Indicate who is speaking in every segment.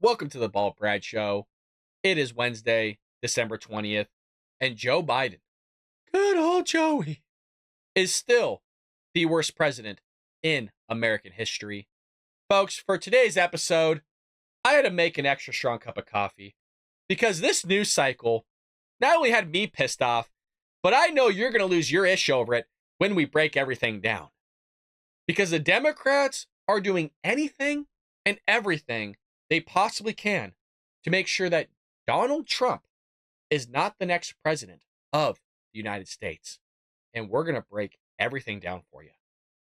Speaker 1: Welcome to the Ball Brad Show. It is Wednesday, December 20th, and Joe Biden, good old Joey, is still the worst president in American history. Folks, for today's episode, I had to make an extra strong cup of coffee because this news cycle not only had me pissed off, but I know you're going to lose your ish over it when we break everything down. Because the Democrats are doing anything and everything they possibly can to make sure that Donald Trump is not the next president of the United States. And we're going to break everything down for you.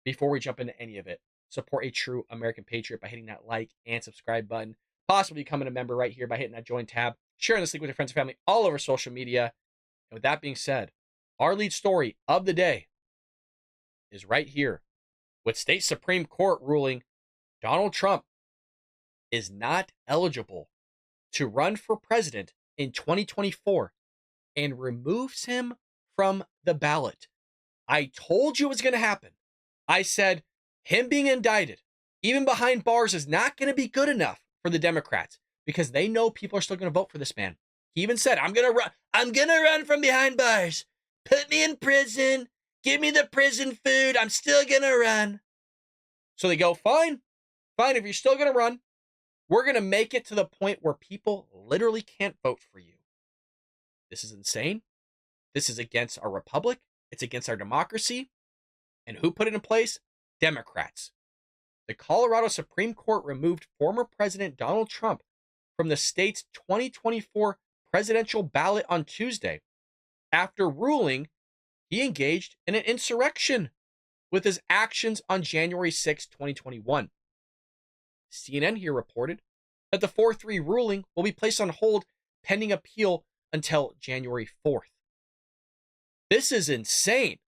Speaker 1: Before we jump into any of it, support a true American patriot by hitting that like and subscribe button, possibly becoming a member right here by hitting that join tab, sharing this link with your friends and family all over social media. And with that being said, our lead story of the day is right here. With state Supreme Court ruling Donald Trump is not eligible to run for president in 2024 and removes him from the ballot. I told you it was going to happen. I said him being indicted, even behind bars, is not going to be good enough for the Democrats because they know people are still going to vote for this man. He even said, I'm going to run. I'm going to run from behind bars. Put me in prison. Give me the prison food. I'm still going to run. So they go, fine. If you're still going to run, we're going to make it to the point where people literally can't vote for you. This is insane. This is against our republic. It's against our democracy. And who put it in place? Democrats. The Colorado Supreme Court removed former President Donald Trump from the state's 2024 presidential ballot on Tuesday after ruling he engaged in an insurrection with his actions on January 6, 2021. CNN here reported that the 4-3 ruling will be placed on hold pending appeal until January 4th. This is insane.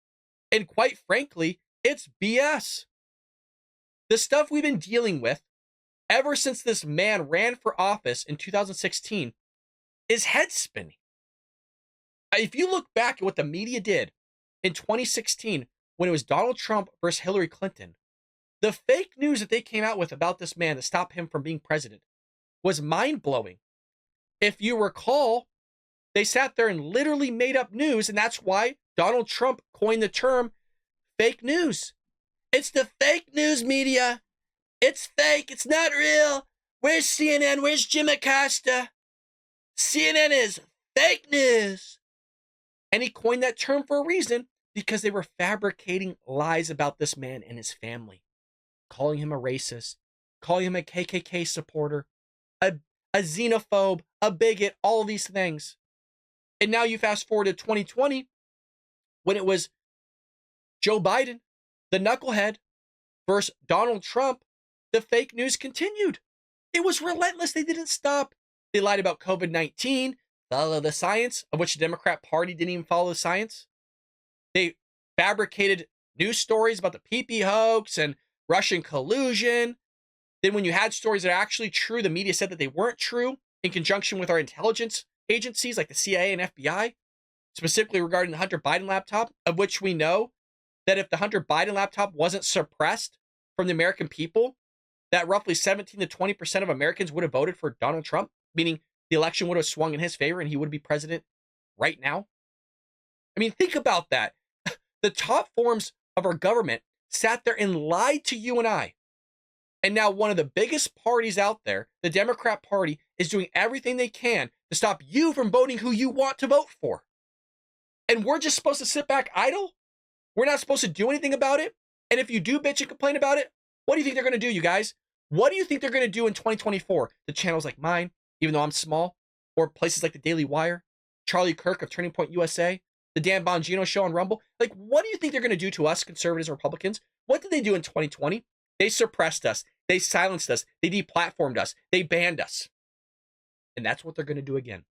Speaker 1: And quite frankly, it's BS. The stuff we've been dealing with ever since this man ran for office in 2016 is head spinning. If you look back at what the media did in 2016 when it was Donald Trump versus Hillary Clinton, the fake news that they came out with about this man to stop him from being president was mind-blowing. If you recall, they sat there and literally made up news, and that's why Donald Trump coined the term fake news. It's the fake news media. It's fake. It's not real. Where's CNN? Where's Jim Acosta? CNN is fake news. And he coined that term for a reason, because they were fabricating lies about this man and his family, calling him a racist, calling him a KKK supporter, a xenophobe, a bigot, all these things. And now you fast forward to 2020, when it was Joe Biden, the knucklehead, versus Donald Trump, the fake news continued. It was relentless. They didn't stop. They lied about COVID-19, follow the science, of which the Democrat Party didn't even follow the science. They fabricated news stories about the PP hoax and Russian collusion. Then when you had stories that are actually true, the media said that they weren't true in conjunction with our intelligence agencies like the CIA and FBI, specifically regarding the Hunter Biden laptop, of which we know that if the Hunter Biden laptop wasn't suppressed from the American people, that roughly 17 to 20% of Americans would have voted for Donald Trump, meaning the election would have swung in his favor and he would be president right now. I mean, think about that. The top forms of our government sat there and lied to you and I. And now one of the biggest parties out there, the Democrat Party, is doing everything they can to stop you from voting who you want to vote for. And we're just supposed to sit back idle? We're not supposed to do anything about it? And if you do bitch and complain about it, what do you think they're going to do, you guys? What do you think they're going to do in 2024? The channels like mine, even though I'm small, or places like the Daily Wire, Charlie Kirk of Turning Point USA, the Dan Bongino show on Rumble. Like, what do you think they're going to do to us, conservatives and Republicans? What did they do in 2020? They suppressed us. They silenced us. They deplatformed us. They banned us. And that's what they're going to do again.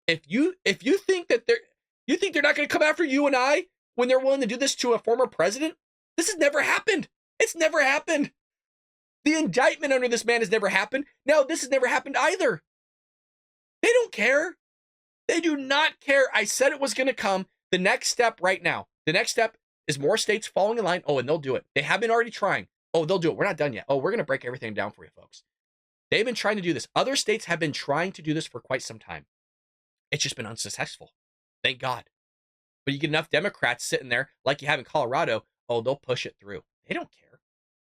Speaker 1: If you think that they're not going to come after you and I when they're willing to do this to a former president, this has never happened. It's never happened. The indictment under this man has never happened. Now, this has never happened either. They don't care. They do not care. I said it was going to come. The next step right now, the next step is more states falling in line. Oh, and they'll do it. They have been already trying. Oh, they'll do it. We're not done yet. Oh, we're going to break everything down for you, folks. They've been trying to do this. Other states have been trying to do this for quite some time. It's just been unsuccessful. Thank God. But you get enough Democrats sitting there, like you have in Colorado, oh, they'll push it through. They don't care.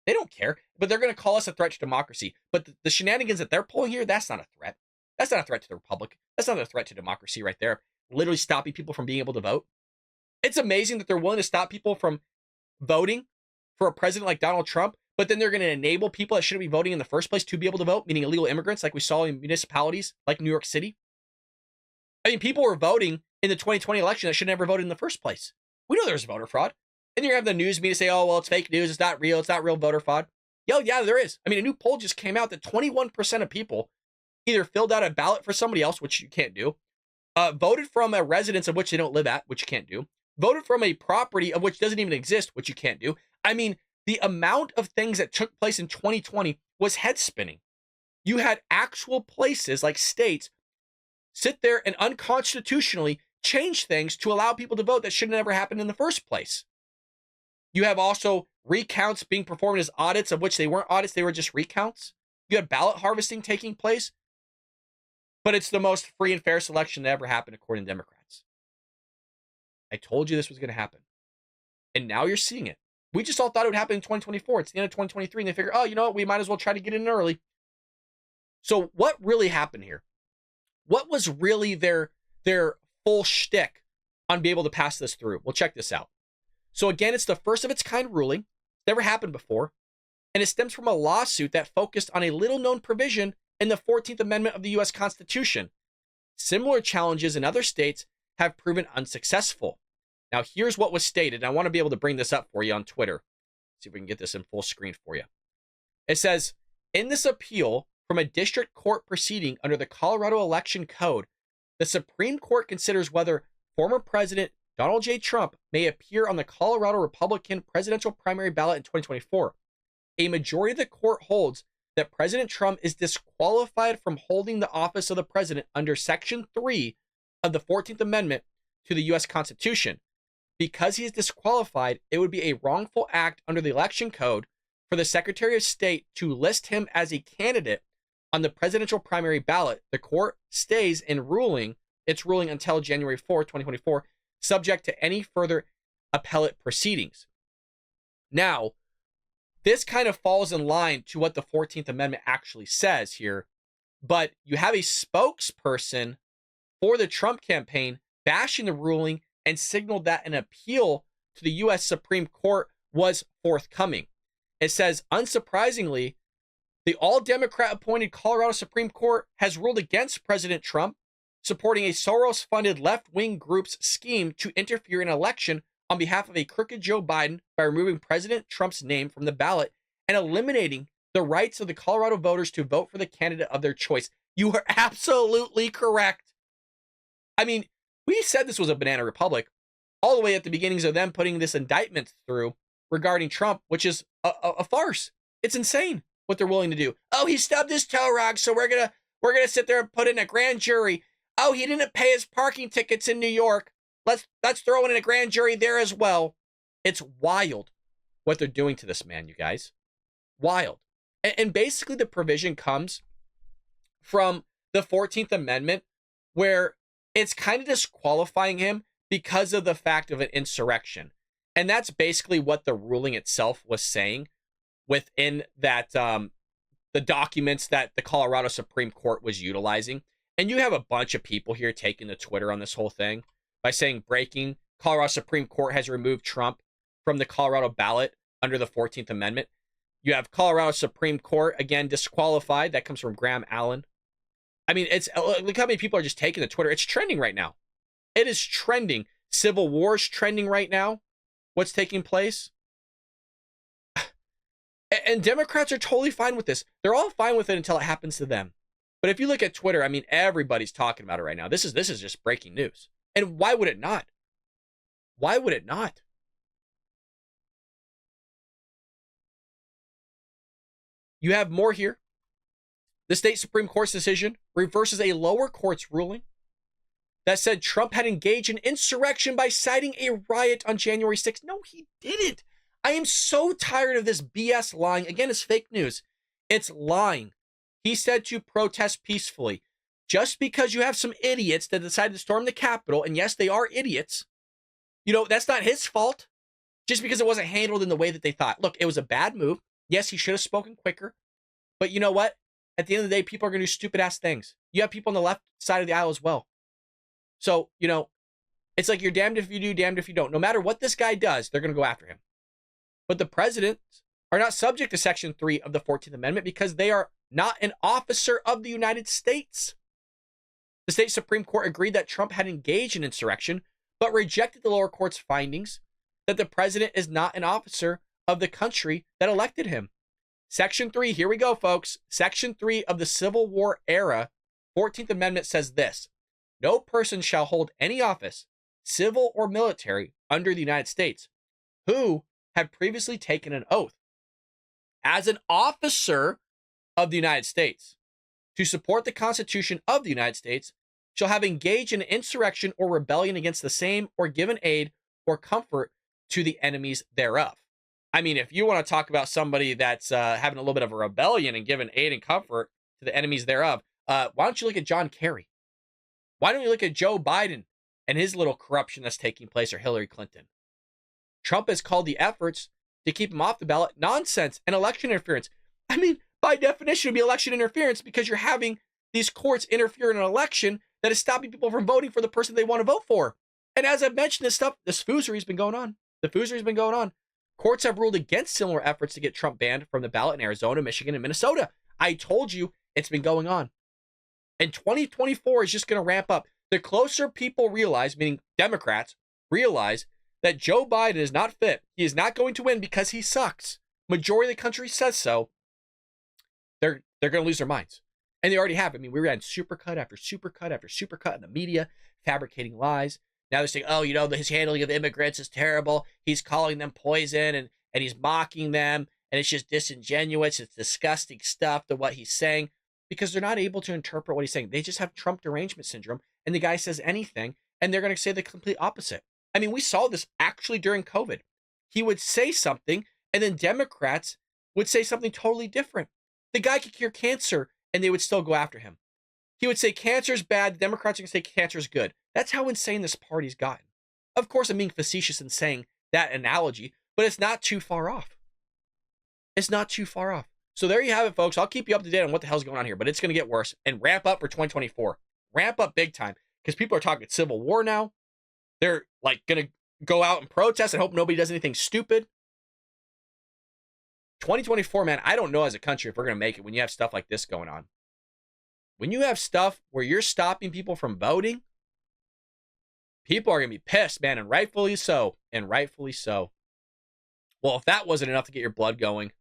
Speaker 1: They don't care. But they're going to call us a threat to democracy. But the shenanigans that they're pulling here, that's not a threat. That's not a threat to the republic. That's not a threat to democracy right there. Literally stopping people from being able to vote. It's amazing that they're willing to stop people from voting for a president like Donald Trump, but then they're going to enable people that shouldn't be voting in the first place to be able to vote, meaning illegal immigrants like we saw in municipalities like New York City. I mean, people were voting in the 2020 election that should never voted in the first place. We know there's voter fraud. And you're going to have the news media say, oh, well, it's fake news. It's not real voter fraud. Yeah, there is. I mean, a new poll just came out that 21% of people either filled out a ballot for somebody else, which you can't do, voted from a residence of which they don't live at, which you can't do, voted from a property of which doesn't even exist, which you can't do. I mean, the amount of things that took place in 2020 was head spinning. You had actual places like states sit there and unconstitutionally change things to allow people to vote that should have never happened in the first place. You have also recounts being performed as audits, of which they weren't audits, they were just recounts. You have ballot harvesting taking place. But it's the most free and fair selection that ever happened, according to Democrats. I told you this was going to happen. And now you're seeing it. We just all thought it would happen in 2024. It's the end of 2023, and they figure, oh, you know what? We might as well try to get in early. So what really happened here? What was really their full shtick on being able to pass this through? Well, check this out. So again, it's the first of its kind ruling. It's never happened before. And it stems from a lawsuit that focused on a little-known provision in the 14th Amendment of the U.S. Constitution. Similar challenges in other states have proven unsuccessful. Now, here's what was stated. And I want to be able to bring this up for you on Twitter. See if we can get this in full screen for you. It says, in this appeal from a district court proceeding under the Colorado Election Code, the Supreme Court considers whether former President Donald J. Trump may appear on the Colorado Republican presidential primary ballot in 2024. A majority of the court holds that President Trump is disqualified from holding the office of the president under Section 3 of the 14th Amendment to the U.S. Constitution. Because he is disqualified, it would be a wrongful act under the Election Code for the Secretary of State to list him as a candidate on the presidential primary ballot. The court stays in its ruling until January 4, 2024, subject to any further appellate proceedings. Now, this kind of falls in line to what the 14th Amendment actually says here, but you have a spokesperson for the Trump campaign bashing the ruling and signaled that an appeal to the U.S. Supreme Court was forthcoming. It says, unsurprisingly, the all-Democrat appointed Colorado Supreme Court has ruled against President Trump, supporting a Soros-funded left-wing group's scheme to interfere in an election on behalf of a crooked Joe Biden by removing President Trump's name from the ballot and eliminating the rights of the Colorado voters to vote for the candidate of their choice. You are absolutely correct. I mean, we said this was a banana republic all the way at the beginnings of them putting this indictment through regarding Trump, which is a farce. It's insane what they're willing to do. Oh, he stubbed his toe rag, so we're gonna sit there and put in a grand jury. Oh, he didn't pay his parking tickets in New York. Let's throw in a grand jury there as well. It's wild what they're doing to this man, you guys. Wild. And basically the provision comes from the 14th Amendment, where it's kind of disqualifying him because of the fact of an insurrection. And that's basically what the ruling itself was saying within that the documents that the Colorado Supreme Court was utilizing. And you have a bunch of people here taking to Twitter on this whole thing by saying, breaking, Colorado Supreme Court has removed Trump from the Colorado ballot under the 14th Amendment. You have Colorado Supreme Court, again, disqualified. That comes from Graham Allen. I mean, look how many people are just taking to Twitter. It's trending right now. It is trending. Civil War's trending right now. What's taking place? And Democrats are totally fine with this. They're all fine with it until it happens to them. But if you look at Twitter, I mean, everybody's talking about it right now. This is just breaking news. And why would it not? Why would it not? You have more here. The state Supreme Court's decision reverses a lower court's ruling that said Trump had engaged in insurrection by citing a riot on January 6th. No, he didn't. I am so tired of this BS lying. Again, it's fake news. It's lying. He said to protest peacefully. Just because you have some idiots that decided to storm the Capitol, and yes, they are idiots, that's not his fault. Just because it wasn't handled in the way that they thought. Look, it was a bad move. Yes, he should have spoken quicker. But you know what? At the end of the day, people are going to do stupid-ass things. You have people on the left side of the aisle as well. So, it's like you're damned if you do, damned if you don't. No matter what this guy does, they're going to go after him. But the presidents are not subject to Section 3 of the 14th Amendment because they are not an officer of the United States. The state Supreme Court agreed that Trump had engaged in insurrection, but rejected the lower court's findings that the president is not an officer of the country that elected him. Section 3, here we go, folks. Section 3 of the Civil War era 14th Amendment says this: no person shall hold any office, civil or military, under the United States, who had previously taken an oath as an officer of the United States to support the Constitution of the United States, shall have engaged in insurrection or rebellion against the same, or given aid or comfort to the enemies thereof. I mean, if you want to talk about somebody that's having a little bit of a rebellion and giving aid and comfort to the enemies thereof, why don't you look at John Kerry? Why don't you look at Joe Biden and his little corruption that's taking place, or Hillary Clinton? Trump has called the efforts to keep him off the ballot nonsense and election interference. I mean, by definition, it would be election interference because you're having these courts interfere in an election that is stopping people from voting for the person they want to vote for. And as I've mentioned, this foozery's been going on. The foozery's been going on. Courts have ruled against similar efforts to get Trump banned from the ballot in Arizona, Michigan, and Minnesota. I told you it's been going on. And 2024 is just going to ramp up. The closer people realize, meaning Democrats, realize that Joe Biden is not fit, he is not going to win because he sucks. Majority of the country says so. They're going to lose their minds. And they already have. I mean, we ran supercut after supercut after supercut in the media, fabricating lies. Now they're saying, oh, his handling of immigrants is terrible. He's calling them poison and he's mocking them. And it's just disingenuous. It's disgusting stuff to what he's saying, because they're not able to interpret what he's saying. They just have Trump derangement syndrome. And the guy says anything and they're going to say the complete opposite. I mean, we saw this actually during COVID. He would say something and then Democrats would say something totally different. The guy could cure cancer and they would still go after him. He would say cancer's bad. The Democrats are going to say cancer's good. That's how insane this party's gotten. Of course, I'm being facetious in saying that analogy, but it's not too far off. It's not too far off. So there you have it, folks. I'll keep you up to date on what the hell's going on here, but it's going to get worse and ramp up for 2024. Ramp up big time because people are talking civil war now. They're like going to go out and protest and hope nobody does anything stupid. 2024, man, I don't know as a country if we're going to make it when you have stuff like this going on. When you have stuff where you're stopping people from voting, people are going to be pissed, man, and rightfully so. And rightfully so. Well, if that wasn't enough to get your blood going,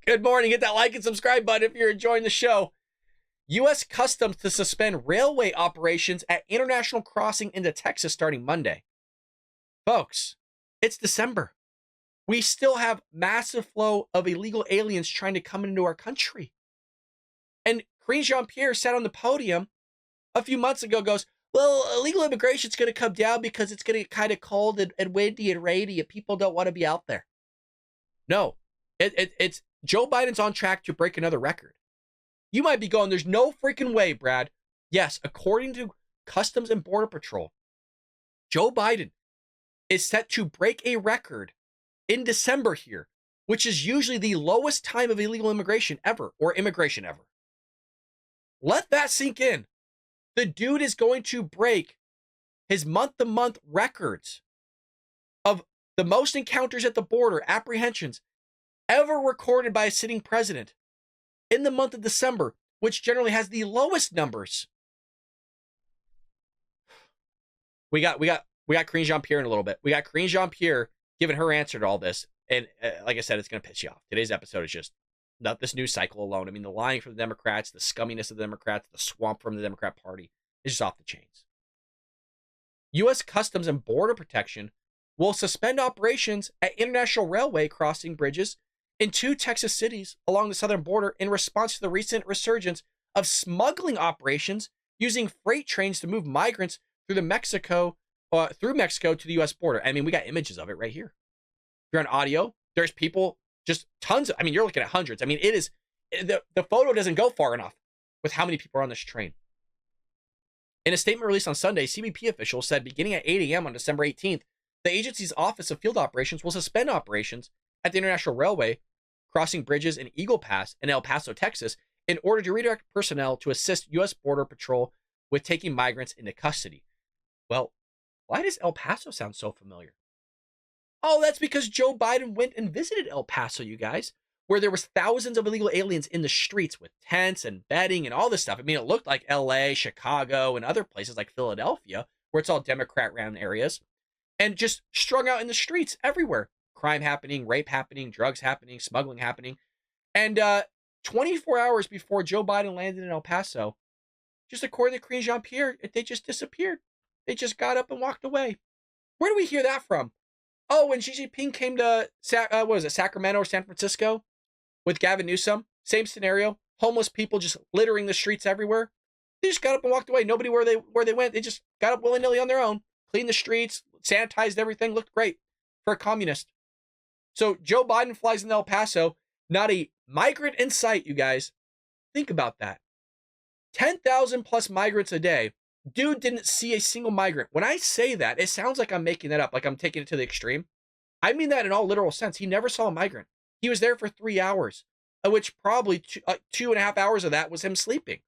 Speaker 1: good morning. Hit that like and subscribe button if you're enjoying the show. U.S. Customs to suspend railway operations at international crossing into Texas starting Monday. Folks, it's December. We still have massive flow of illegal aliens trying to come into our country. And Jean-Pierre sat on the podium a few months ago, goes, well, illegal immigration is going to come down because it's going to get kind of cold and windy and rainy and people don't want to be out there. No, it's Joe Biden's on track to break another record. You might be going, there's no freaking way, Brad. Yes, according to Customs and Border Patrol, Joe Biden is set to break a record in December here, which is usually the lowest time of illegal immigration ever, or immigration ever. Let that sink in. The dude is going to break his month-to-month records of the most encounters at the border, apprehensions, ever recorded by a sitting president in the month of December, which generally has the lowest numbers. We got jean-pierre in a little bit. We got jean-pierre giving her answer to all this. And like I said, it's going to piss you off. Today's episode is just not this news cycle alone. I mean, the lying from the Democrats, the scumminess of the Democrats, the swamp from the Democrat Party is just off the chains. U.S. Customs and Border Protection will suspend operations at international railway crossing bridges in 2 Texas cities along the southern border in response to the recent resurgence of smuggling operations using freight trains to move migrants through Mexico to the U.S. border. I mean, we got images of it right here. If you're on audio, there's people, just tons of, I mean, you're looking at hundreds. I mean, it The photo doesn't go far enough with how many people are on this train. In a statement released on Sunday, CBP officials said beginning at 8 a.m. on December 18th, the agency's Office of Field Operations will suspend operations at the International Railway, crossing bridges in Eagle Pass in El Paso, Texas, in order to redirect personnel to assist U.S. Border Patrol with taking migrants into custody. Well, why does El Paso sound so familiar? Oh, that's because Joe Biden went and visited El Paso, you guys, where there was thousands of illegal aliens in the streets with tents and bedding and all this stuff. I mean, it looked like LA, Chicago, and other places like Philadelphia, where it's all Democrat-ran areas, and just strung out in the streets everywhere. Crime happening, rape happening, drugs happening, smuggling happening. And 24 hours before Joe Biden landed in El Paso, just according to Karine Jean-Pierre, they just disappeared. They just got up and walked away. Where do we hear that from? Oh, when Xi Jinping came to, Sacramento or San Francisco with Gavin Newsom, same scenario. Homeless people just littering the streets everywhere. They just got up and walked away. Nobody where they went. They just got up willy-nilly on their own, cleaned the streets, sanitized everything, looked great for a communist. So Joe Biden flies in El Paso, not a migrant in sight, you guys. Think about that. 10,000 plus migrants a day. Dude didn't see a single migrant. When I say that, it sounds like I'm making that up, like I'm taking it to the extreme. I mean that in all literal sense. He never saw a migrant. He was there for 3 hours, of which probably 2.5 hours of that was him sleeping.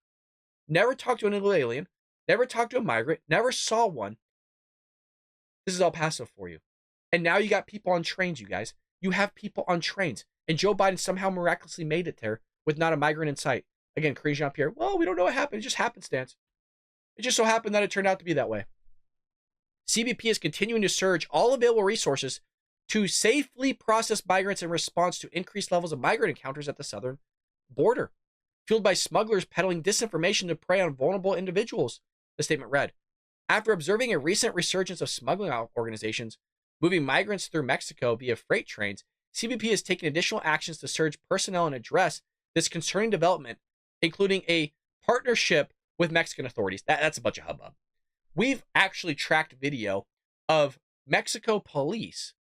Speaker 1: Never talked to an illegal alien, never talked to a migrant, never saw one. This is El Paso for you. And now you got people on trains, you guys. You have people on trains. And Joe Biden somehow miraculously made it there with not a migrant in sight. Again, Karine Jean-Pierre, well, we don't know what happened. It just happenstance. It just so happened that it turned out to be that way. CBP is continuing to surge all available resources to safely process migrants in response to increased levels of migrant encounters at the southern border, fueled by smugglers peddling disinformation to prey on vulnerable individuals, the statement read. After observing a recent resurgence of smuggling organizations moving migrants through Mexico via freight trains, CBP has taken additional actions to surge personnel and address this concerning development, including a partnership with Mexican authorities. That's a bunch of hubbub. We've actually tracked video of Mexico police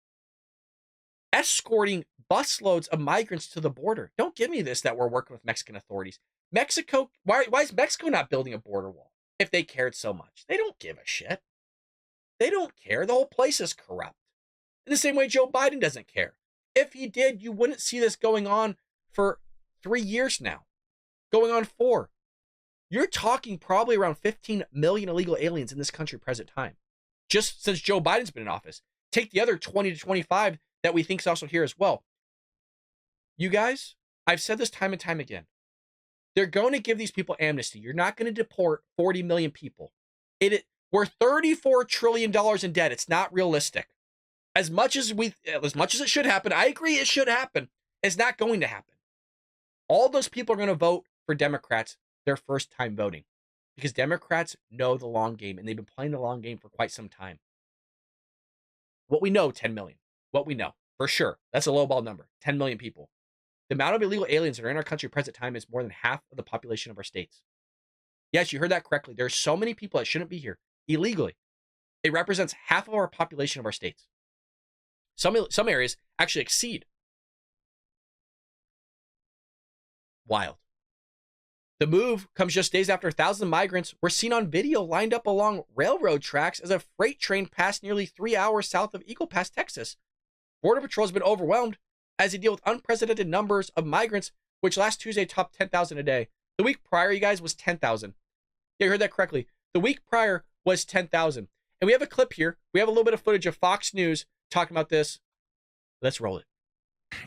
Speaker 1: escorting busloads of migrants to the border. Don't give me this that we're working with Mexican authorities. Mexico, why is Mexico not building a border wall if they cared so much? They don't give a shit. They don't care. The whole place is corrupt. In the same way Joe Biden doesn't care. If he did, you wouldn't see this going on for 3 years now. Going on 4. You're talking probably around 15 million illegal aliens in this country present time, just since Joe Biden's been in office. Take the other 20 to 25 that we think is also here as well. You guys, I've said this time and time again. They're going to give these people amnesty. You're not going to deport 40 million people. We're $34 trillion in debt. It's not realistic. As much as it should happen, I agree it should happen. It's not going to happen. All those people are going to vote for Democrats their first time voting, because Democrats know the long game, and they've been playing the long game for quite some time. What we know, 10 million. What we know, for sure. That's a lowball number, 10 million people. The amount of illegal aliens that are in our country at present time is more than half of the population of our states. Yes, you heard that correctly. There's so many people that shouldn't be here illegally. It represents half of our population of our states. Some areas actually exceed. Wild. The move comes just days after thousands of migrants were seen on video lined up along railroad tracks as a freight train passed nearly 3 hours south of Eagle Pass, Texas. Border Patrol has been overwhelmed as they deal with unprecedented numbers of migrants, which last Tuesday topped 10,000 a day. The week prior, you guys, was 10,000. Yeah, you heard that correctly. The week prior was 10,000. And we have a clip here. We have a little bit of footage of Fox News talking about this. Let's roll it.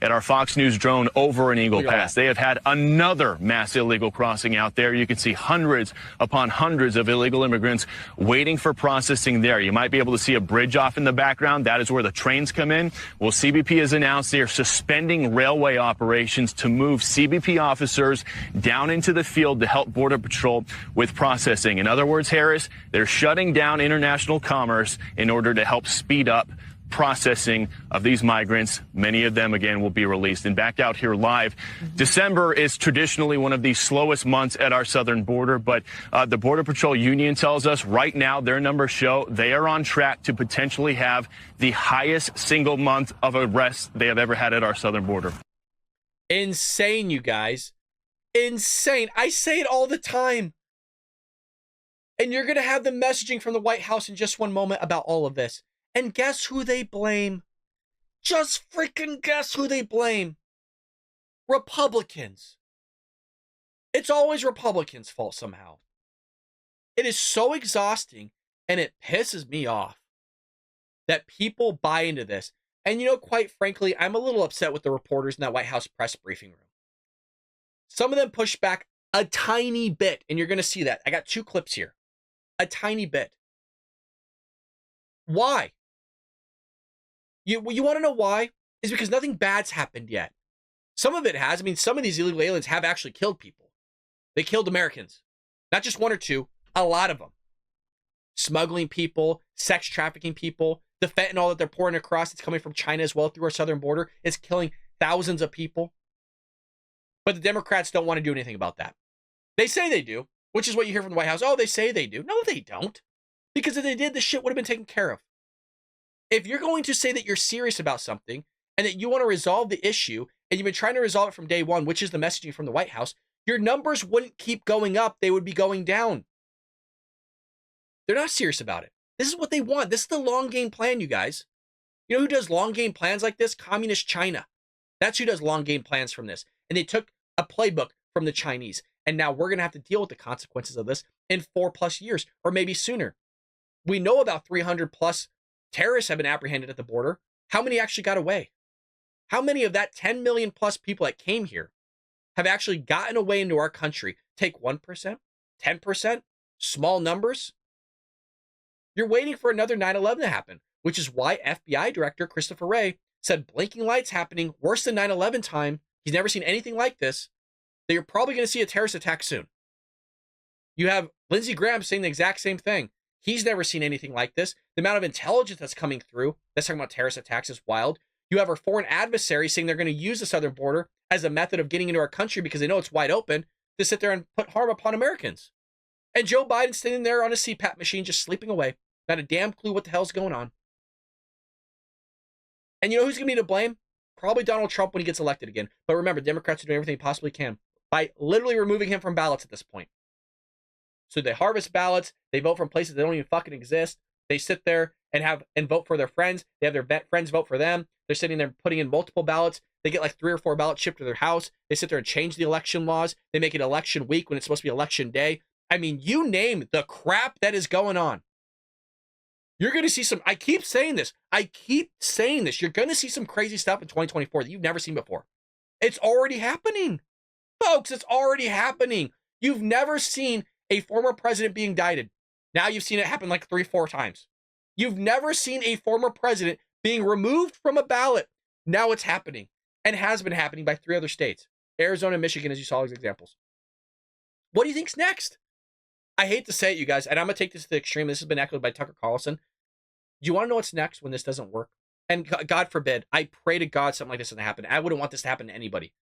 Speaker 2: At our Fox News drone over in Eagle Pass, they have had another mass illegal crossing out there. You can see hundreds upon hundreds of illegal immigrants waiting for processing there. You might be able to see a bridge off in the background. That is where the trains come in. Well, CBP has announced they are suspending railway operations to move CBP officers down into the field to help Border Patrol with processing. In other words, Harris, they're shutting down international commerce in order to help speed up processing of these migrants. Many of them, again, will be released. And back out here live, December is traditionally one of the slowest months at our southern border, but the Border Patrol Union tells us right now their numbers show they are on track to potentially have the highest single month of arrests they have ever had at our southern border.
Speaker 1: Insane, you guys. insane. I say it all the time. And you're going to have the messaging from the White House in just one moment about all of this. And guess who they blame? Just freaking guess who they blame. Republicans. It's always Republicans' fault somehow. It is so exhausting, and it pisses me off that people buy into this. And, you know, quite frankly, I'm a little upset with the reporters in that White House press briefing room. Some of them push back a tiny bit, and you're going to see that. I got 2 clips here. A tiny bit. Why? You want to know why? Is because nothing bad's happened yet. Some of it has. I mean, some of these illegal aliens have actually killed people. They killed Americans. Not just 1 or 2, a lot of them. Smuggling people, sex trafficking people, the fentanyl that they're pouring across, it's coming from China as well through our southern border. It's killing thousands of people. But the Democrats don't want to do anything about that. They say they do, which is what you hear from the White House. Oh, they say they do. No, they don't. Because if they did, the shit would have been taken care of. If you're going to say that you're serious about something and that you want to resolve the issue and you've been trying to resolve it from day one, which is the messaging from the White House, your numbers wouldn't keep going up. They would be going down. They're not serious about it. This is what they want. This is the long game plan, you guys. You know who does long game plans like this? Communist China. That's who does long game plans from this. And they took a playbook from the Chinese. And now we're going to have to deal with the consequences of this in 4+ years or maybe sooner. We know about 300+ terrorists have been apprehended at the border. How many actually got away? How many of that 10 million+ people that came here have actually gotten away into our country? Take 1%, 10%, small numbers. You're waiting for another 9/11 to happen, which is why FBI Director Christopher Wray said blinking lights happening worse than 9/11 time. He's never seen anything like this. That you're probably going to see a terrorist attack soon. You have Lindsey Graham saying the exact same thing. He's never seen anything like this. The amount of intelligence that's coming through, that's talking about terrorist attacks, is wild. You have our foreign adversaries saying they're going to use the southern border as a method of getting into our country because they know it's wide open to sit there and put harm upon Americans. And Joe Biden sitting there on a CPAP machine just sleeping away. Not a damn clue what the hell's going on. And you know who's going to be to blame? Probably Donald Trump when he gets elected again. But remember, Democrats are doing everything they possibly can by literally removing him from ballots at this point. So they harvest ballots. They vote from places that don't even fucking exist. They sit there and vote for their friends. They have their friends vote for them. They're sitting there putting in multiple ballots. They get like 3 or 4 ballots shipped to their house. They sit there and change the election laws. They make it election week when it's supposed to be election day. I mean, you name the crap that is going on. You're going to see some, I keep saying this. You're going to see some crazy stuff in 2024 that you've never seen before. It's already happening. Folks, it's already happening. You've never seen a former president being indicted. Now you've seen it happen like 3-4 times. You've never seen a former president being removed from a ballot. Now it's happening and has been happening by 3 other states. Arizona and Michigan, as you saw as examples. What do you think's next? I hate to say it, you guys, and I'm going to take this to the extreme. This has been echoed by Tucker Carlson. Do you want to know what's next when this doesn't work? And God forbid, I pray to God something like this doesn't happen. I wouldn't want this to happen to anybody.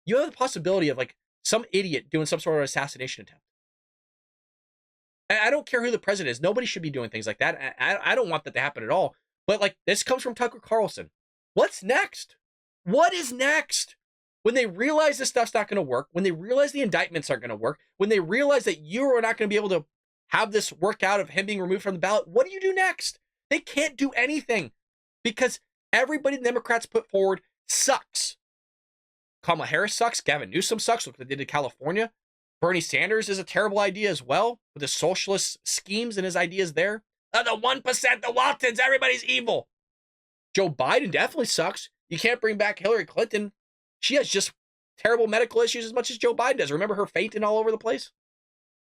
Speaker 1: You have the possibility of like some idiot doing some sort of assassination attempt. And I don't care who the president is. Nobody should be doing things like that. I don't want that to happen at all. But like this comes from Tucker Carlson. What's next? What is next? When they realize this stuff's not going to work, when they realize the indictments aren't going to work, when they realize that you are not going to be able to have this work out of him being removed from the ballot, what do you do next? They can't do anything because everybody the Democrats put forward sucks. Kamala Harris sucks. Gavin Newsom sucks. Look what they did in California. Bernie Sanders is a terrible idea as well with his socialist schemes and his ideas there. The 1%, the Waltons, everybody's evil. Joe Biden definitely sucks. You can't bring back Hillary Clinton. She has just terrible medical issues as much as Joe Biden does. Remember her fainting all over the place?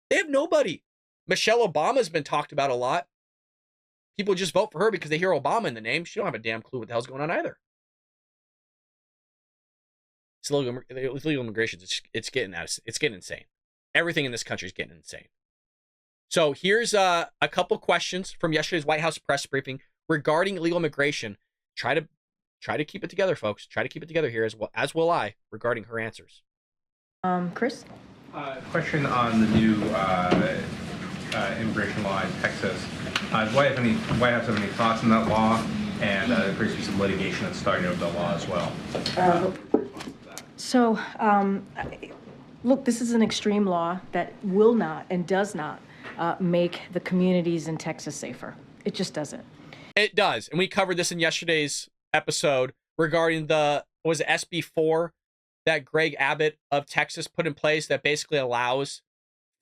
Speaker 1: They have nobody. Michelle Obama's been talked about a lot. People just vote for her because they hear Obama in the name. She don't have a damn clue what the hell's going on either. It's illegal immigration. It's getting insane. Everything in this country is getting insane. So here's a couple questions from yesterday's White House press briefing regarding illegal immigration. Try to keep it together, folks. Try to keep it together here as will I regarding her answers.
Speaker 3: Chris?
Speaker 4: Question on the new immigration law in Texas. Does White House have any thoughts on that law? And there appears to be some litigation that's starting over the law as well.
Speaker 3: So, look, this is an extreme law that will not and does not make the communities in Texas safer. It just doesn't.
Speaker 1: It does. And we covered this in yesterday's episode regarding was it SB4 that Greg Abbott of Texas put in place that basically allows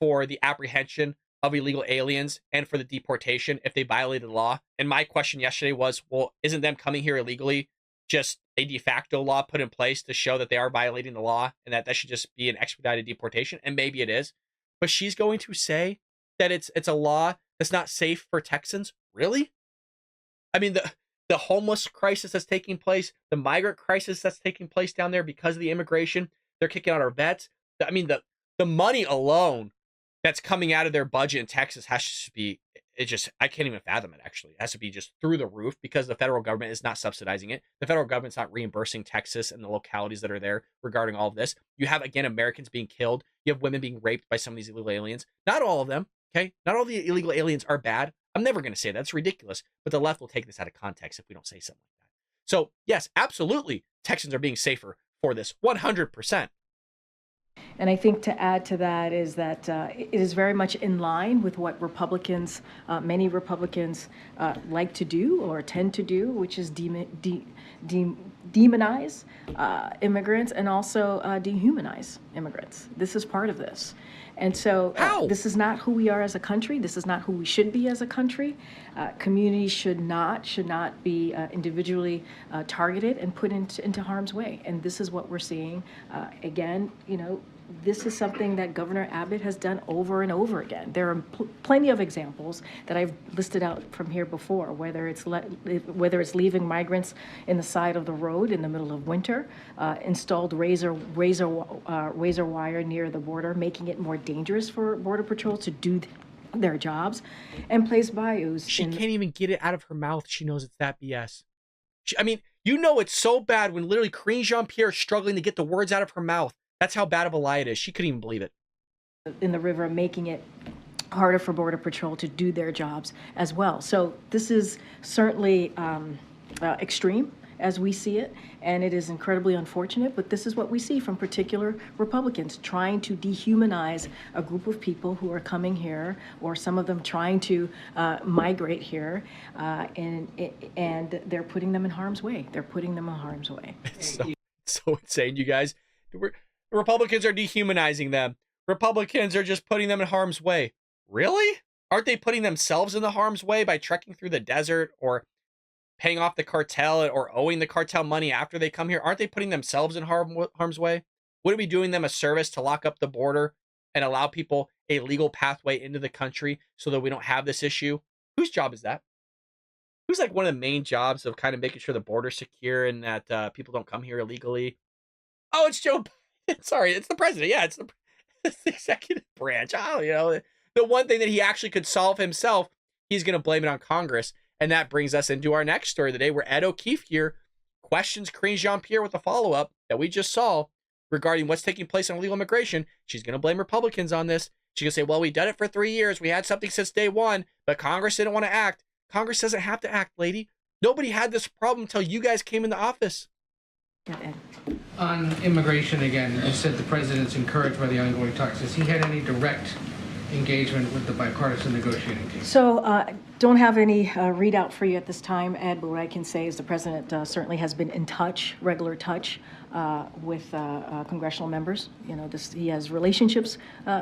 Speaker 1: for the apprehension of illegal aliens and for the deportation if they violated the law. And my question yesterday was, well, isn't them coming here illegally just a de facto law put in place to show that they are violating the law and that should just be an expedited deportation? And maybe it is. But she's going to say that it's a law that's not safe for Texans? Really? I mean, the homeless crisis that's taking place, the migrant crisis that's taking place down there because of the immigration, they're kicking out our vets. I mean, the money alone that's coming out of their budget in Texas has to be, I can't even fathom it, actually. It has to be just through the roof because the federal government is not subsidizing it. The federal government's not reimbursing Texas and the localities that are there regarding all of this. You have, again, Americans being killed. You have women being raped by some of these illegal aliens. Not all of them, okay? Not all the illegal aliens are bad. I'm never going to say that. That's ridiculous. But the left will take this out of context if we don't say something like that. So, yes, absolutely, Texans are being safer for this, 100%.
Speaker 3: And I think to add to that is that it is very much in line with what Republicans, many Republicans like to do or tend to do, which is demonize immigrants and also dehumanize immigrants. This is part of this. And so this is not who we are as a country. This is not who we should be as a country. Communities should not be individually targeted and put into harm's way. And this is what we're seeing. Again, this is something that Governor Abbott has done over and over again. There are plenty of examples that I've listed out from here before, whether it's leaving migrants in the side of the road in the middle of winter, installed razor wire near the border, making it more dangerous for Border Patrol to do their jobs, and placed bayous.
Speaker 1: She can't even get it out of her mouth. She knows it's that BS. It's so bad when literally Karine Jean-Pierre is struggling to get the words out of her mouth. That's how bad of a lie it is. She couldn't even believe it.
Speaker 3: In the river, making it harder for Border Patrol to do their jobs as well. So this is certainly extreme as we see it, and it is incredibly unfortunate, but this is what we see from particular Republicans trying to dehumanize a group of people who are coming here, or some of them trying to migrate here, and they're putting them in harm's way.
Speaker 1: It's so insane, you guys. Republicans are dehumanizing them. Republicans are just putting them in harm's way. Really? Aren't they putting themselves in the harm's way by trekking through the desert or paying off the cartel or owing the cartel money after they come here? Aren't they putting themselves in harm's way? Wouldn't we be doing them a service to lock up the border and allow people a legal pathway into the country so that we don't have this issue? Whose job is that? Who's like one of the main jobs of kind of making sure the border's secure and that people don't come here illegally? Oh, it's Joe Biden. Sorry, it's the president. Yeah, it's the executive branch. The one thing that he actually could solve himself, he's going to blame it on Congress. And that brings us into our next story of the day, where Ed O'Keefe here questions Karine Jean-Pierre with the follow-up that we just saw regarding what's taking place on illegal immigration. She's going to blame Republicans on this. She's going to say, well, we've done it for 3 years. We had something since day one, but Congress didn't want to act. Congress doesn't have to act, lady. Nobody had this problem until you guys came into office.
Speaker 5: On immigration again, you said the president's encouraged by the ongoing talks. Has he had any direct engagement with the bipartisan negotiating team?
Speaker 3: So don't have any readout for you at this time, Ed, but what I can say is the president certainly has been in touch, regular touch, with congressional members. He has relationships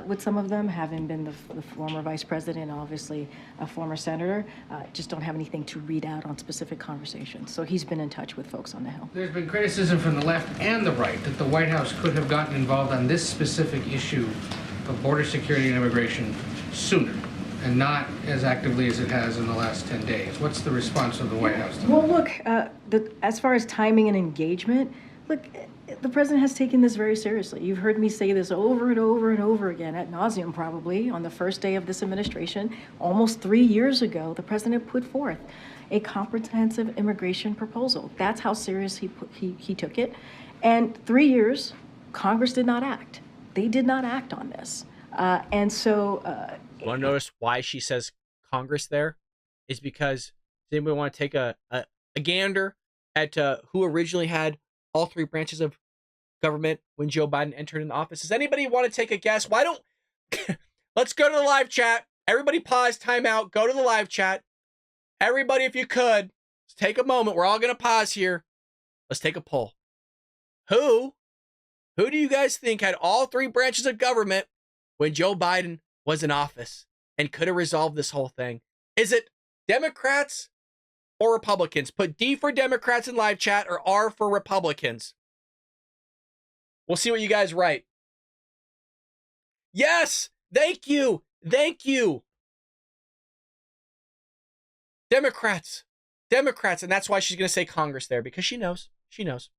Speaker 3: with some of them, having been the former vice president, obviously a former senator. Just don't have anything to read out on specific conversations. So he's been in touch with folks on the Hill.
Speaker 5: There's been criticism from the left and the right that the White House could have gotten involved on this specific issue of border security and immigration sooner, and not as actively as it has in the last 10 days. What's the response of the White House to that?
Speaker 3: Well, look, as far as timing and engagement, look, the president has taken this very seriously. You've heard me say this over and over and over again, ad nauseum probably, on the first day of this administration. Almost 3 years ago, the president put forth a comprehensive immigration proposal. That's how serious he took it. And 3 years, Congress did not act. They did not act on this. And so...
Speaker 1: Want to notice why she says Congress there? Is because, does anybody want to take a gander at who originally had all three branches of government when Joe Biden entered in office? Does anybody want to take a guess? Why don't let's go to the live chat. Everybody pause, time out, go to the live chat. Everybody, if you could, let's take a moment. We're all going to pause here. Let's take a poll. Who do you guys think had all three branches of government when Joe Biden was in office and could have resolved this whole thing? Is it Democrats or Republicans? Put D for Democrats in live chat or R for Republicans. We'll see what you guys write. Yes! Thank you! Thank you! Democrats. Democrats. And that's why she's going to say Congress there, because she knows. She knows.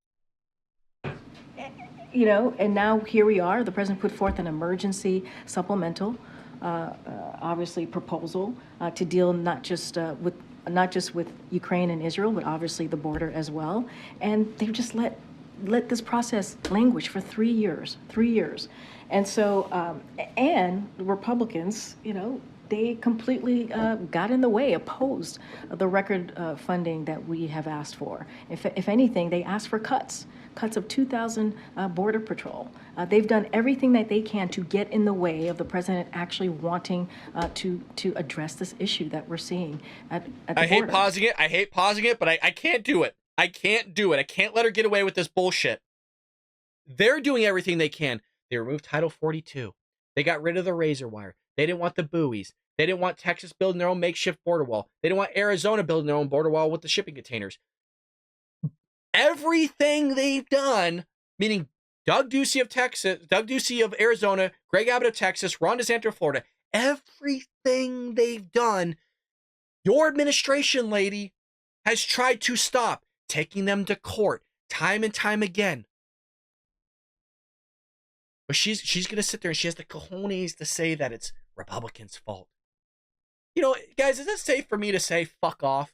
Speaker 3: You know, and now here we are. The president put forth an emergency supplemental, obviously, proposal to deal not just with Ukraine and Israel, but obviously the border as well. And they've just let this process languish for 3 years. 3 years. And so, and the Republicans, you know, they completely got in the way, opposed the record funding that we have asked for. If anything, they asked for cuts of 2,000 Border Patrol. They've done everything that they can to get in the way of the president actually wanting to address this issue that we're seeing at the border.
Speaker 1: I hate pausing it, but I can't do it. I can't do it. I can't let her get away with this bullshit. They're doing everything they can. They removed Title 42. They got rid of the razor wire. They didn't want the buoys. They didn't want Texas building their own makeshift border wall. They didn't want Arizona building their own border wall with the shipping containers. Everything they've done, meaning Doug Ducey of Texas, Doug Ducey of Arizona, Greg Abbott of Texas, Ron DeSantis of Florida, everything they've done, your administration, lady, has tried to stop, taking them to court time and time again. But she's going to sit there and she has the cojones to say that it's Republicans' fault. You know, guys, is it safe for me to say fuck off?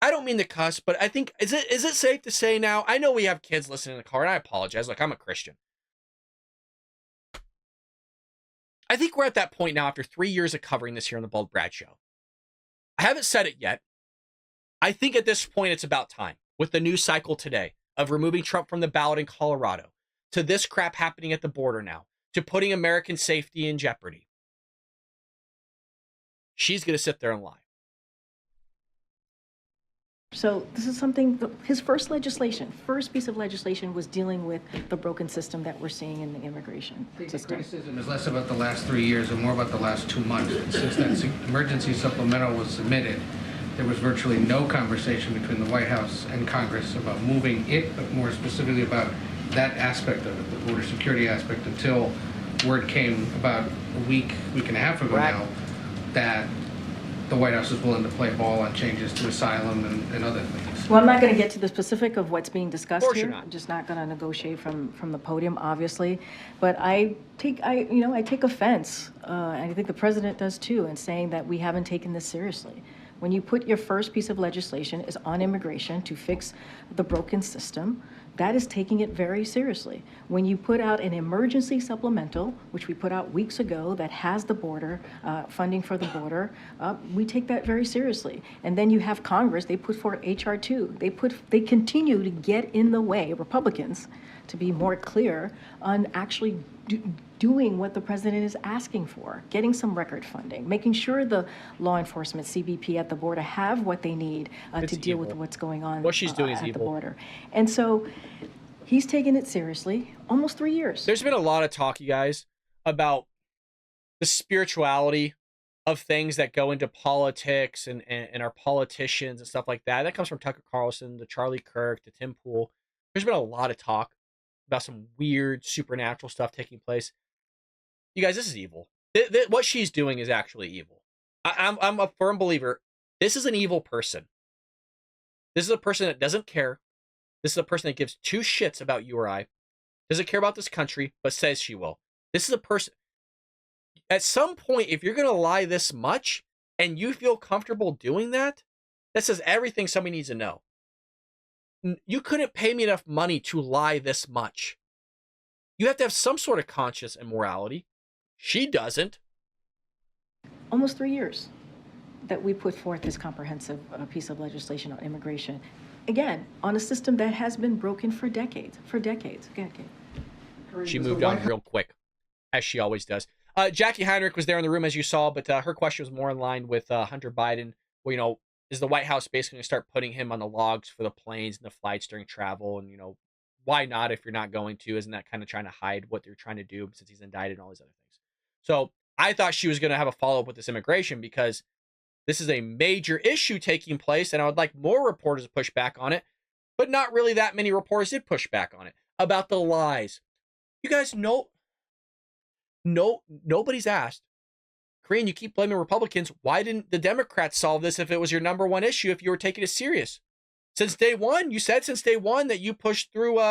Speaker 1: I don't mean to cuss, but I think, is it safe to say now? I know we have kids listening in the car, and I apologize. Look, I'm a Christian. I think we're at that point now after 3 years of covering this here on the Bald Brad Show. I haven't said it yet. I think at this point it's about time, with the news cycle today of removing Trump from the ballot in Colorado, to this crap happening at the border now, to putting American safety in jeopardy. She's going to sit there and lie.
Speaker 3: So this is something, his first piece of legislation was dealing with the broken system that we're seeing in the immigration system.
Speaker 5: The criticism is less about the last 3 years and more about the last 2 months. Since that emergency supplemental was submitted, there was virtually no conversation between the White House and Congress about moving it, but more specifically about that aspect of it, the border security aspect, until word came about a week and a half ago now that the White House is willing to play ball on changes to asylum and other things.
Speaker 3: Well, I'm not going to get to the specific of what's being discussed
Speaker 1: Of course
Speaker 3: here.
Speaker 1: you're not.
Speaker 3: I'm just not going to negotiate from the podium, obviously. But I take offense, and I think the president does too, in saying that we haven't taken this seriously. When you put your first piece of legislation is on immigration to fix the broken system, that is taking it very seriously. When you put out an emergency supplemental, which we put out weeks ago, that has the border, funding for the border, we take that very seriously. And then you have Congress, they put forward H.R. 2. They continue to get in the way, Republicans, to be more clear, on actually doing what the president is asking for, getting some record funding, making sure the law enforcement, CBP at the border, have what they need to deal with what's going on
Speaker 1: What she's doing is
Speaker 3: at the
Speaker 1: evil.
Speaker 3: border. And so he's taken it seriously, almost 3 years.
Speaker 1: There's been a lot of talk, you guys, about the spirituality of things that go into politics and our politicians and stuff like that. That comes from Tucker Carlson to Charlie Kirk to Tim Pool. There's been a lot of talk about some weird supernatural stuff taking place. You guys, this is evil. What she's doing is actually evil. I'm a firm believer. This is an evil person. This is a person that doesn't care. This is a person that gives two shits about you or I. Doesn't care about this country, but says she will. This is a person. At some point, if you're going to lie this much and you feel comfortable doing that, that says everything somebody needs to know. You couldn't pay me enough money to lie this much. You have to have some sort of conscience and morality. She doesn't.
Speaker 3: Almost 3 years that we put forth this comprehensive piece of legislation on immigration. again, on a system that has been broken for decades.
Speaker 1: She moved on real quick, as she always does. Jackie Heinrich was there in the room, as you saw, but her question was more in line with Hunter Biden. Well, is the White House basically going to start putting him on the logs for the planes and the flights during travel? And, why not if you're not going to? Isn't that kind of trying to hide what they're trying to do since he's indicted and all these other things? So I thought she was going to have a follow-up with this immigration because this is a major issue taking place, and I would like more reporters to push back on it, but not really that many reporters did push back on it about the lies. You guys know, nobody's asked. Korean, you keep blaming Republicans. Why didn't the Democrats solve this if it was your number one issue, if you were taking it serious? Since day one, you said since day one that you pushed through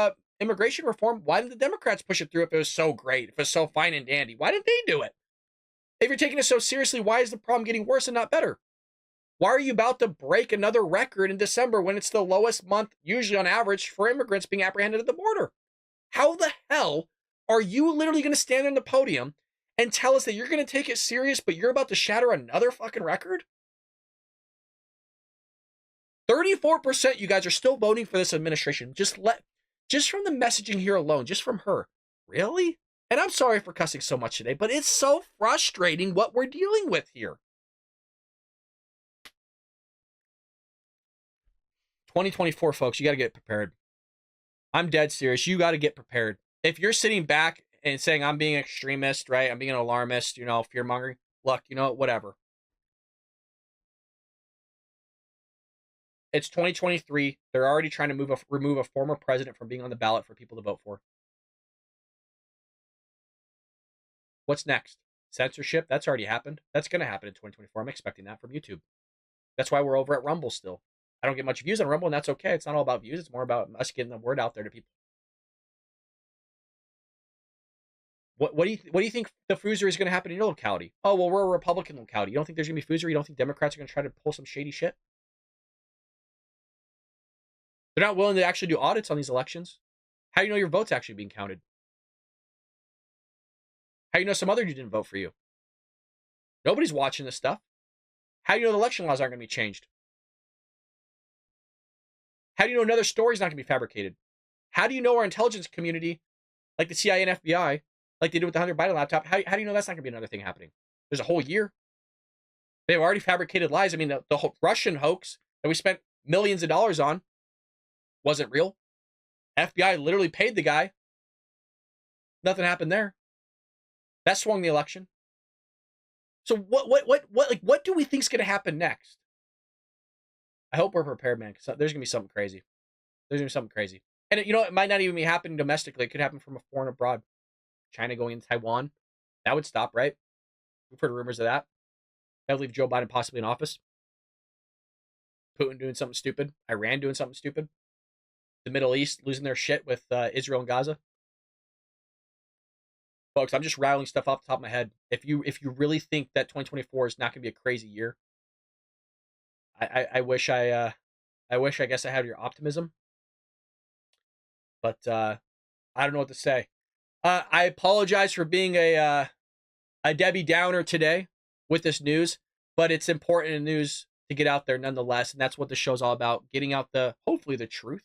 Speaker 1: immigration reform. Why didn't the Democrats push it through if it was so great, if it was so fine and dandy? Why didn't they do it? If you're taking it so seriously, why is the problem getting worse and not better? Why are you about to break another record in December when it's the lowest month, usually on average, for immigrants being apprehended at the border? How the hell are you literally going to stand on the podium and tell us that you're going to take it serious, but you're about to shatter another fucking record? 34% you guys are still voting for this administration. Just from the messaging here alone, just from her. Really? And I'm sorry for cussing so much today, but it's so frustrating what we're dealing with here. 2024, folks, you got to get prepared. I'm dead serious. You got to get prepared. If you're sitting back and saying I'm being an extremist, right? I'm being an alarmist, fear-mongering. Look, whatever. It's 2023. They're already trying to remove a former president from being on the ballot for people to vote for. What's next? Censorship? That's already happened. That's going to happen in 2024. I'm expecting that from YouTube. That's why we're over at Rumble still. I don't get much views on Rumble, and that's okay. It's not all about views. It's more about us getting the word out there to people. What do you think the foozery is going to happen in your locality? Oh, well, we're a Republican locality. You don't think there's going to be foozery? You don't think Democrats are going to try to pull some shady shit? They're not willing to actually do audits on these elections. How do you know your vote's actually being counted? How do you know some other dude didn't vote for you? Nobody's watching this stuff. How do you know the election laws aren't going to be changed? How do you know another story's not going to be fabricated? How do you know our intelligence community, like the CIA and FBI, like they did with the Hunter Biden laptop, how do you know that's not going to be another thing happening? There's a whole year. They've already fabricated lies. I mean, the whole Russian hoax that we spent millions of dollars on wasn't real. FBI literally paid the guy. Nothing happened there. That swung the election. So what do we think's going to happen next? I hope we're prepared, man, because there's going to be something crazy. There's going to be something crazy. And, it might not even be happening domestically. It could happen from a foreign abroad. China going into Taiwan. That would stop, right? We've heard rumors of that. That would leave Joe Biden possibly in office. Putin doing something stupid. Iran doing something stupid. The Middle East losing their shit with Israel and Gaza. Folks, I'm just rattling stuff off the top of my head. If you really think that 2024 is not going to be a crazy year, I wish I guess I had your optimism, but I don't know what to say. I apologize for being a Debbie Downer today with this news, but it's important news to get out there nonetheless, and that's what the show's all about: getting out hopefully the truth,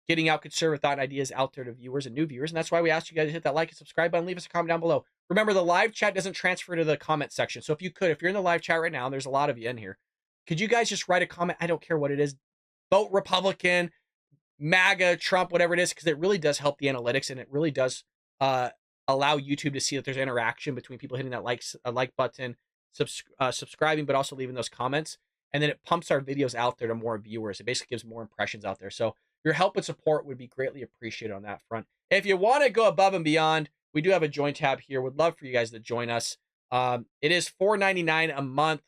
Speaker 1: getting out conservative thought and ideas out there to viewers and new viewers, and that's why we asked you guys to hit that like and subscribe button, leave us a comment down below. Remember, the live chat doesn't transfer to the comment section, so if you're in the live chat right now, and there's a lot of you in here. Could you guys just write a comment? I don't care what it is. Vote Republican, MAGA, Trump, whatever it is, because it really does help the analytics, and it really does allow YouTube to see that there's interaction between people hitting that like button, subscribing, but also leaving those comments. And then it pumps our videos out there to more viewers. It basically gives more impressions out there. So your help and support would be greatly appreciated on that front. If you want to go above and beyond, we do have a join tab here. Would love for you guys to join us. It is $4.99 a month.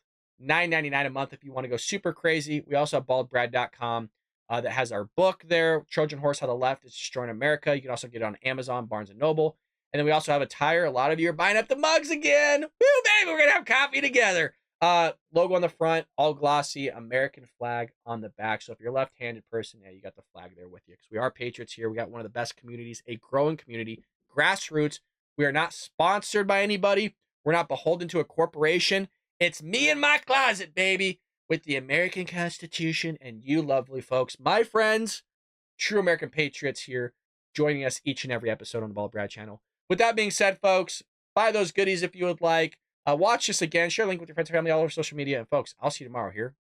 Speaker 1: $9.99 a month if you want to go super crazy. We also have baldbrad.com that has our book there, Trojan Horse, How the Left is Destroying America. You can also get it on Amazon, Barnes & Noble. And then we also have a tire. A lot of you are buying up the mugs again. Woo, baby, we're going to have coffee together. Logo on the front, all glossy, American flag on the back. So if you're a left-handed person, yeah, you got the flag there with you, because we are patriots here. We got one of the best communities, a growing community, grassroots. We are not sponsored by anybody. We're not beholden to a corporation. It's me in my closet, baby, with the American Constitution and you lovely folks, my friends, true American patriots here, joining us each and every episode on the Bald Brad channel. With that being said, folks, buy those goodies if you would like. Watch this again. Share a link with your friends and family all over social media. And folks, I'll see you tomorrow here